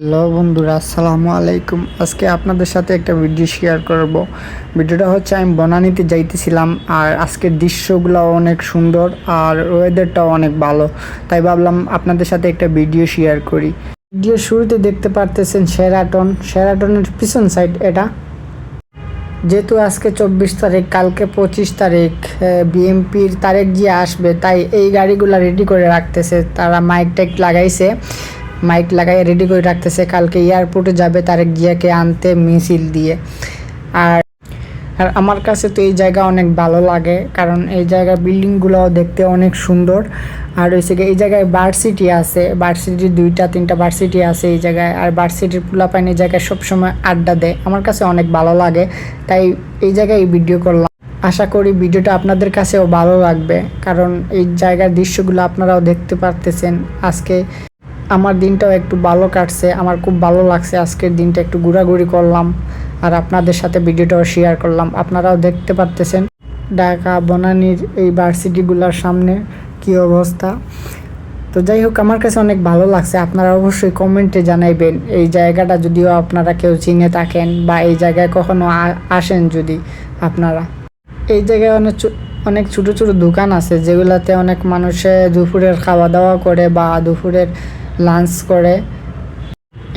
Hello বন্ধুরা, আসসালামু আলাইকুম। আজকে আপনাদের সাথে একটা ভিডিও শেয়ার করব। ভিডিওটা হচ্ছে আমি বনানীতে যাইতেছিলাম, আর আজকের দৃশ্যগুলো অনেক সুন্দর আর ওয়েদারটাও অনেক ভালো, তাই ভাবলাম আপনাদের সাথে একটা ভিডিও শেয়ার করি। ভিডিও শুরুতে দেখতে পারতেছেন শেরাটনের পিছন সাইড এটা। যেহেতু আজকে 24 তারিখ, কালকে 25 তারিখ বিএমপির তারেক জিয়া আসবে, তাই এই গাড়িগুলো রেডি করে রাখতেছে। তারা মাইক লাগাই রেডি করে রাখতেছে। কালকে এয়ারপোর্টে যাবে তারেক জিয়াকে আনতে মিছিল দিয়ে। আর আর আমার কাছে তো এই জায়গা অনেক ভালো লাগে, কারণ এই জায়গার বিল্ডিংগুলোও দেখতে অনেক সুন্দর। আর হচ্ছে এই জায়গায় ভার্সিটি আছে, ভার্সিটির 2-3টা ভার্সিটি আছে এই জায়গায়। আর ভার্সিটির পোলাপাইন এই জায়গায় সবসময় আড্ডা দেয়, আমার কাছে অনেক ভালো লাগে, তাই এই জায়গায় ভিডিও করলাম। আশা করি ভিডিওটা আপনাদের কাছেও ভালো লাগবে, কারণ এই জায়গার দৃশ্যগুলো আপনারাও দেখতে পারতেছেন। আজকে আমার দিনটাও একটু ভালো কাটছে, আমার খুব ভালো লাগছে। আজকের দিনটা একটু ঘোরাঘুরি করলাম আর আপনাদের সাথে ভিডিওটাও শেয়ার করলাম। আপনারাও দেখতে পারতেছেন ঢাকা বনানীর এই ভার্সিটিগুলোর সামনে কী অবস্থা। তো যাই হোক, আমার কাছে অনেক ভালো লাগছে। আপনারা অবশ্যই কমেন্টে জানাইবেন এই জায়গাটা, যদিও আপনারা কেউ চিনে থাকেন বা এই জায়গায় কখনো আসেন। যদি আপনারা এই জায়গায় অনেক ছোটো ছোটো দোকান আছে, যেগুলোতে অনেক মানুষে দুপুরের খাওয়া দাওয়া করে বা দুপুরের লাঞ্চ করে।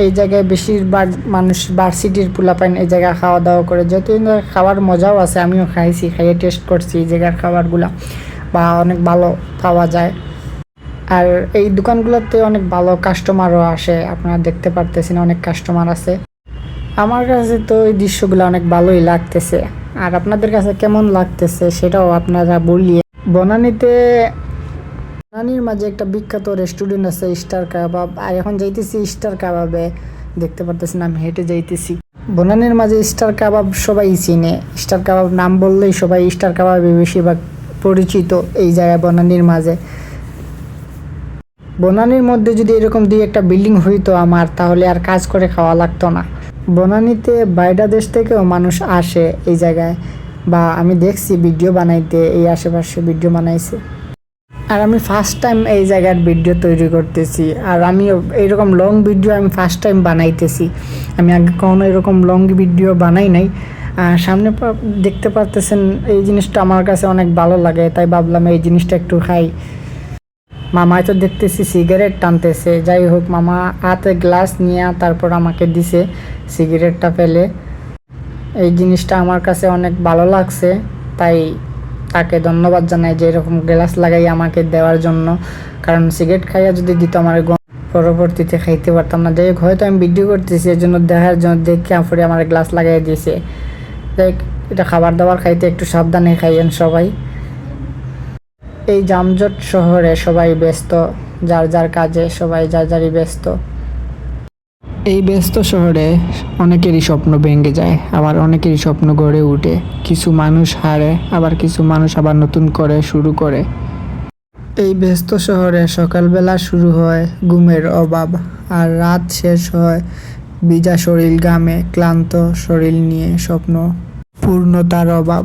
এই জায়গায় বেশিরভাগ মানুষ ভার্সিটির পোলাপাইন এই জায়গায় খাওয়া দাওয়া করে, যেহেতু খাওয়ার মজাও আছে। আমিও খাইয়ে টেস্ট করছি এই জায়গার খাবারগুলো, বা অনেক ভালো পাওয়া যায়। আর এই দোকানগুলোতে অনেক ভালো কাস্টমারও আসে, আপনারা দেখতে পারতেছেন অনেক কাস্টমার আছে। আমার কাছে তো এই দৃশ্যগুলো অনেক ভালোই লাগতেছে। আর আপনাদের কাছে কেমন লাগতেছে সেটাও আপনারা বলিয়ে। বনানীর মাঝে একটা বিখ্যাত রেস্টুরেন্ট আছে, স্টার কাবাব। আর এখন যাইতেছি স্টার কাবাবে, দেখতে পারতেছেন আমি হেঁটে যাইতেছি। বনানীর মাঝে স্টার কাবাব সবাই চিনে, স্টার কাবাব নাম বললেই সবাই স্টার কাবাবে বেশিরভাগ পরিচিত এই জায়গায় বনানীর মাঝে। বনানীর মধ্যে যদি এরকম একটা বিল্ডিং হইতো আমার, তাহলে আর কাজ করে খাওয়া লাগতো না। বনানীতে বাইরে দেশ থেকেও মানুষ আসে এই জায়গায়, বা আমি দেখছি ভিডিও বানাইতে, এই আশেপাশে ভিডিও বানাইছে। আর আমি ফার্স্ট টাইম এই জায়গার ভিডিও তৈরি করতেছি, আর আমি এইরকম লং ভিডিও আমি ফার্স্ট টাইম বানাইতেছি। আমি আগে কখনো এরকম লং ভিডিও বানাই নাই। সামনে দেখতে পারতেছেন এই জিনিসটা আমার কাছে অনেক ভালো লাগে, তাই ভাবলাম এই জিনিসটা একটু খাই। মামায় তো দেখতেছি সিগারেট টানতেছে। যাই হোক, মামা হাতে গ্লাস নিয়ে তারপর আমাকে দিছে সিগারেটটা ফেলে। এই জিনিসটা আমার কাছে অনেক ভালো লাগছে, তাই তাকে ধন্যবাদ জানাই যে এরকম গ্লাস লাগাই আমাকে দেওয়ার জন্য। কারণ সিগারেট খাইয়া যদি দিত আমার পরবর্তীতে খাইতে পারতাম না। যাই হোক, হয়তো আমি ভিডিও করতেছি এর জন্য দেখার জন্য দেখে আপরে আমার গ্লাস লাগাই দিয়েছে। যাই হোক, এটা খাবার দাবার খাইতে একটু সাবধানে খাইয়েন সবাই। এই যানজট শহরে সবাই ব্যস্ত, যার যার কাজে সবাই যার যারই ব্যস্ত। এই ব্যস্ত শহরে অনেকেরই স্বপ্ন ভেঙে যায়, আবার অনেকেরই স্বপ্ন গড়ে ওঠে। কিছু মানুষ হারে, আবার কিছু মানুষ আবার নতুন করে শুরু করে। এই ব্যস্ত শহরে সকালবেলা শুরু হয় ঘুমের অভাব, আর রাত শেষ হয় ভিজা শরীর ঘামে, ক্লান্ত শরীর নিয়ে স্বপ্ন পূর্ণতার অভাব।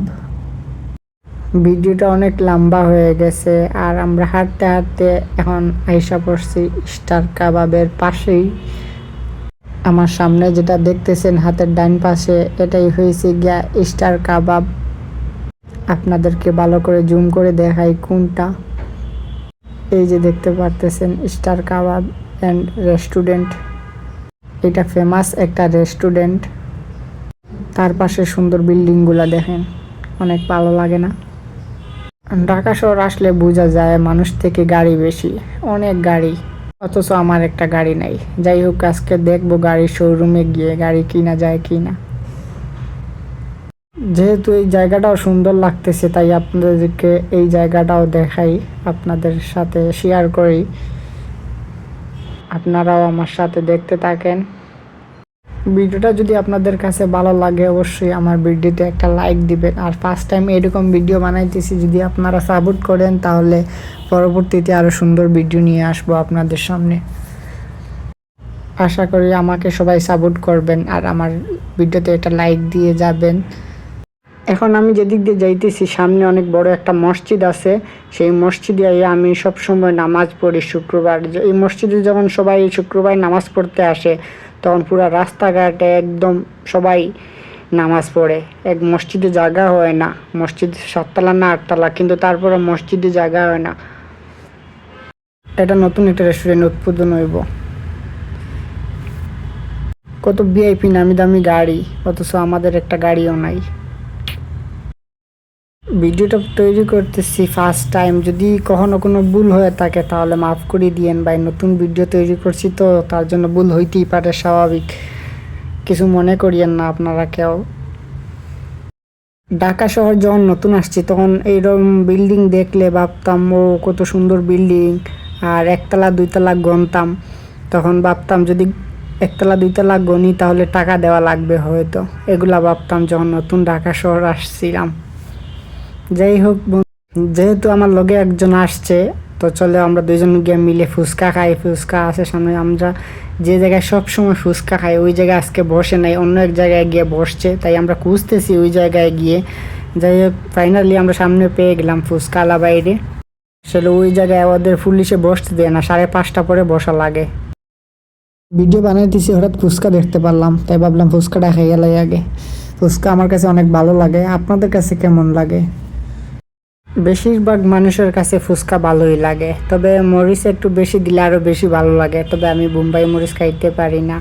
ভিডিওটা অনেক লম্বা হয়ে গেছে, আর আমরা হাঁটতে হাঁটতে এখন আইসা পড়ছি স্টার কাবাবের পাশেই। আমার সামনে যেটা দেখতেছেন হাতের ডান পাশে, এটাই হয়েছে গিয়া স্টার কাবাব। আপনাদেরকে ভালো করে জুম করে দেখাই কোনটা। এই যে দেখতে পারতেছেন স্টার কাবাব অ্যান্ড রেস্টুরেন্ট। এটা ফেমাস একটা রেস্টুরেন্ট। তার পাশে সুন্দর বিল্ডিংগুলো দেখেন, অনেক ভালো লাগে না? ঢাকা শহর আসলে বোঝা যায় মানুষ থেকে গাড়ি বেশি, অনেক গাড়ি, অথচ আমার একটা গাড়ি নাই। যাই হোক, আজকে দেখবো গাড়ির শোরুমে গিয়ে গাড়ি কিনা যায় কিনা। যেহেতু এই জায়গাটাও সুন্দর লাগতেছে, তাই আপনাদেরকে এই জায়গাটাও দেখাই, আপনাদের সাথে শেয়ার করি। আপনারাও আমার সাথে দেখতে থাকেন। ভিডিওটা যদি আপনাদের কাছে ভালো লাগে, অবশ্যই আমার ভিডিওতে একটা লাইক দিবেন। আর ফার্স্ট টাইম এরকম ভিডিও বানাইতেছি, যদি আপনারা সাপোর্ট করেন তাহলে পরবর্তীতে আরও সুন্দর ভিডিও নিয়ে আসবো আপনাদের সামনে। আশা করি আমাকে সবাই সাপোর্ট করবেন আর আমার ভিডিওতে একটা লাইক দিয়ে যাবেন। এখন আমি যেদিক দিয়ে যাইতেছি, সামনে অনেক বড় একটা মসজিদ আছে। সেই মসজিদে আমি সব সময় নামাজ পড়ি শুক্রবার। এই মসজিদে যখন সবাই শুক্রবার নামাজ পড়তে আসে, তখন পুরো রাস্তাঘাটে একদম সবাই নামাজ পড়ে। এক মসজিদে জায়গা হয় না, মসজিদ 7 তলা না 8 তলা, কিন্তু তারপরে মসজিদে জায়গা হয় না। এটা নতুন একটা রেস্টুরেন্ট উদ্বোধন হইব। কত ভিআইপি নামি দামি গাড়ি, অথচ আমাদের একটা গাড়িও নাই। ভিডিওটা তৈরি করতেছি ফার্স্ট টাইম, যদি কখনো কোনো ভুল হয়ে থাকে তাহলে মাফ করে দিয়েন ভাই। নতুন ভিডিও তৈরি করছি তো তার জন্য ভুল হইতেই পারে, স্বাভাবিক, কিছু মনে করিয়েন না আপনারা কেউ। ঢাকা শহর যখন নতুন আসছি তখন এইরকম বিল্ডিং দেখলে ভাবতাম ও কত সুন্দর বিল্ডিং, আর 1 তলা 2 তলা গণতাম। তখন ভাবতাম যদি 1 তলা 2 তলা গণি তাহলে টাকা দেওয়া লাগবে হয়তো, এগুলা ভাবতাম যখন নতুন ঢাকা শহর আসছিলাম। যাই হোক, যেহেতু আমার লগে একজন আসছে তো চলে আমরা দুইজন গিয়ে মিলে ফুচকা খাই। ফুচকা আছে সামনে, আমরা যে জায়গায় সব সময় ফুচকা খাই ওই জায়গায় আজকে বসে নাই, অন্য এক জায়গায় গিয়ে বসছে, তাই আমরা খুঁজতেছি ওই জায়গায় গিয়ে। যাই হোক, ফাইনালি আমরা সামনে পেয়ে গেলাম ফুচকালা বাইরে। আসলে ওই জায়গায় আমাদের পুলিশে বসতে দেয় না, 5:30 পরে বসা লাগে। ভিডিও বানাইতেছি, হঠাৎ ফুচকা দেখতে পারলাম, তাই ভাবলাম ফুচকাটা খাই গেলাই আগে। ফুচকা আমার কাছে অনেক ভালো লাগে, আপনাদের কাছে কেমন লাগে? বেশিরভাগ মানুষের কাছে ফুচকা ভালোই লাগে, তবে মরিচ একটু বেশি দিলে আরও বেশি ভালো লাগে, তবে আমি বোম্বাই মরিচ খাইতে পারি না।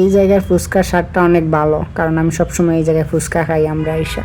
এই জায়গার ফুচকার স্বাদটা অনেক ভালো, কারণ আমি সবসময় এই জায়গায় ফুচকা খাই আমরা আইসা।